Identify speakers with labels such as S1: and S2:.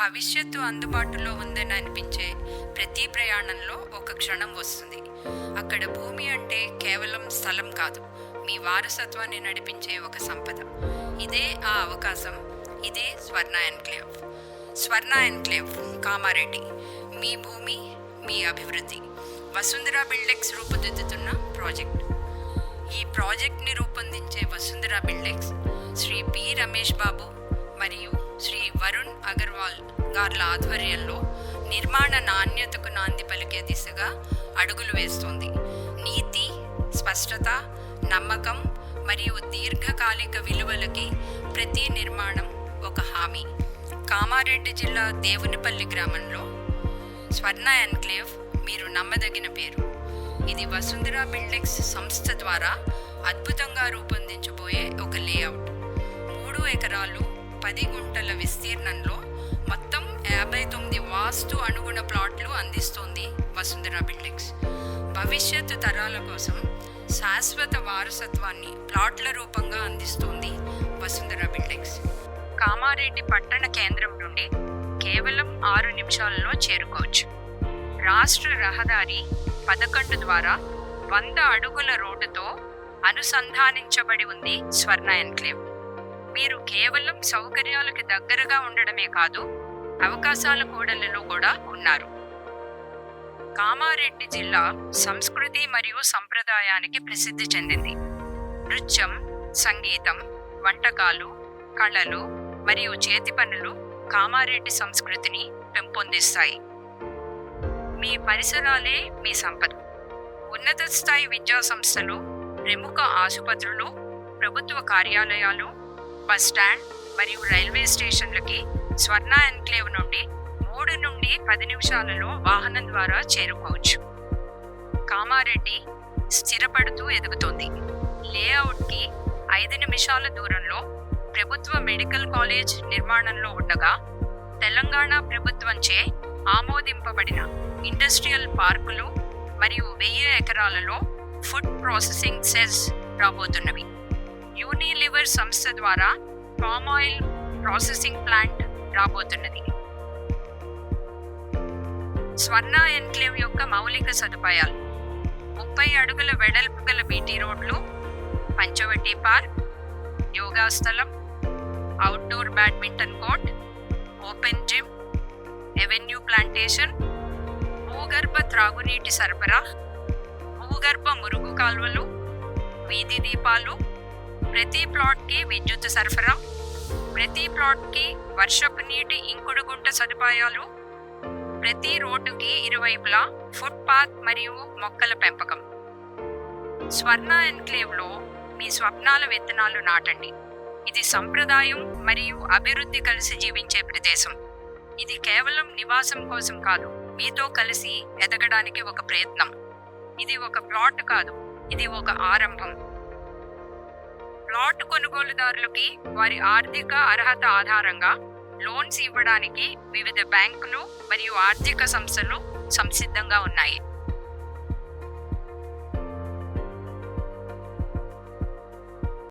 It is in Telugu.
S1: భవిష్యత్తు అందుబాటులో ఉందని అనిపించే ప్రతి ప్రయాణంలో ఒక క్షణం వస్తుంది. అక్కడ భూమి అంటే కేవలం స్థలం కాదు, మీ వారసత్వాన్ని నడిపించే ఒక సంపద. ఇదే ఆ అవకాశం, ఇదే స్వర్ణ ఎన్క్లేవ్. స్వర్ణ ఎన్క్లేవ్ కామారెడ్డి, మీ భూమి, మీ అభివృద్ధి. వసుంధర బిల్డెక్స్ రూపుదిద్దుతున్న ప్రాజెక్ట్. ఈ ప్రాజెక్ట్ని రూపొందించే వసుంధర బిల్డెక్స్ శ్రీ పి రమేష్ బాబు మరియు శ్రీ వరుణ్ అగర్వాల్ గార్ల ఆధ్వర్యంలో నిర్మాణ నాణ్యతకు నాంది పలికే దిశగా అడుగులు వేస్తోంది. నీతి, స్పష్టత, నమ్మకం మరియు దీర్ఘకాలిక విలువలకి ప్రతి నిర్మాణం ఒక హామీ. కామారెడ్డి జిల్లా దేవునిపల్లి గ్రామంలో స్వర్ణ ఎన్క్లేవ్ మీరు నమ్మదగిన పేరు. ఇది వసుంధర బిల్డెక్స్ సంస్థ ద్వారా అద్భుతంగా రూపొందించబోయే ఒక లేఅవుట్. 3 ఎకరాలు 10 గుంటల విస్తీర్ణంలో మొత్తం 59 వాస్తు అనుగుణ ప్లాట్లు అందిస్తోంది వసుంధర బిల్డెక్స్. భవిష్యత్తు తరాల కోసం శాశ్వత వారసత్వాన్ని ప్లాట్ల రూపంగా అందిస్తోంది వసుంధర బిల్డెక్స్. కామారెడ్డి పట్టణ కేంద్రం నుండి కేవలం 6 నిమిషాలలో చేరుకోవచ్చు. రాష్ట్ర రహదారి 11 ద్వారా 100 అడుగుల రోడ్డుతో అనుసంధానించబడి ఉంది స్వర్ణ ఎన్క్లేవ్. మీరు కేవలం సౌకర్యాలకు దగ్గరగా ఉండడమే కాదు, అవకాశాల కూడలిలో కూడా ఉన్నారు. కామారెడ్డి జిల్లా సంస్కృతి మరియు సంప్రదాయానికి ప్రసిద్ధి చెందింది. నృత్యం, సంగీతం, వంటకాలు, కళలు మరియు చేతి పనులు కామారెడ్డి సంస్కృతిని పెంపొందిస్తాయి. మీ పరిసరాలే మీ సంపద. ఉన్నత స్థాయి విద్యా సంస్థలు, ప్రముఖ ఆసుపత్రులు, ప్రభుత్వ కార్యాలయాలు, బస్ స్టాండ్ మరియు రైల్వే స్టేషన్లకి స్వర్ణ ఎన్క్లేవ్ నుండి 3 నుండి 10 నిమిషాలలో వాహనం ద్వారా చేరుకోవచ్చు. కామారెడ్డి స్థిరపడుతూ ఎదుగుతోంది. లేఅవుట్కి 5 నిమిషాల దూరంలో ప్రభుత్వ మెడికల్ కాలేజ్ నిర్మాణంలో ఉండగా, తెలంగాణ ప్రభుత్వంచే ఆమోదింపబడిన ఇండస్ట్రియల్ పార్కులు మరియు 1000 ఎకరాలలో ఫుడ్ ప్రాసెసింగ్ సెల్స్ రాబోతున్నవి. యూనిలివర్ సంస్థ ద్వారా పామ్ ఆయిల్ ప్రాసెసింగ్ ప్లాంట్ రాబోతున్నది. స్వర్ణ ఎన్క్లేవ్ యొక్క మౌలిక సదుపాయాలు: 30 అడుగుల వెడల్పు గల బీటీ రోడ్లు, పంచవటి పార్క్, యోగా స్థలం, outdoor badminton court, open gym, avenue plantation, భూగర్భ త్రాగునీటి సరఫరా, భూగర్భ మురుగు కాల్వలు, వీధి దీపాలు, ప్రతి ప్లాట్కి విద్యుత్ సరఫరా, ప్రతి ప్లాట్కి వర్షపు నీటి ఇంకుడు గుంట సదుపాయాలు, ప్రతి రోడ్డుకి ఇరువైపులా ఫుట్పాత్ మరియు మొక్కల పెంపకం. స్వర్ణ ఎన్క్లేవ్లో మీ స్వప్నాల విత్తనాలు నాటండి. ఇది సంప్రదాయం మరియు అభివృద్ధి కలిసి జీవించే ప్రదేశం. ఇది కేవలం నివాసం కోసం కాదు, మీతో కలిసి ఎదగడానికి ఒక ప్రయత్నం. ఇది ఒక ప్లాట్ కాదు, ఇది ఒక ఆరంభం. ప్లాట్ కొనుగోలుదారులకి వారి ఆర్థిక అర్హత ఆధారంగా లోన్స్ ఇవ్వడానికి వివిధ బ్యాంకులు మరియు ఆర్థిక సంస్థలు సంసిద్ధంగా ఉన్నాయి.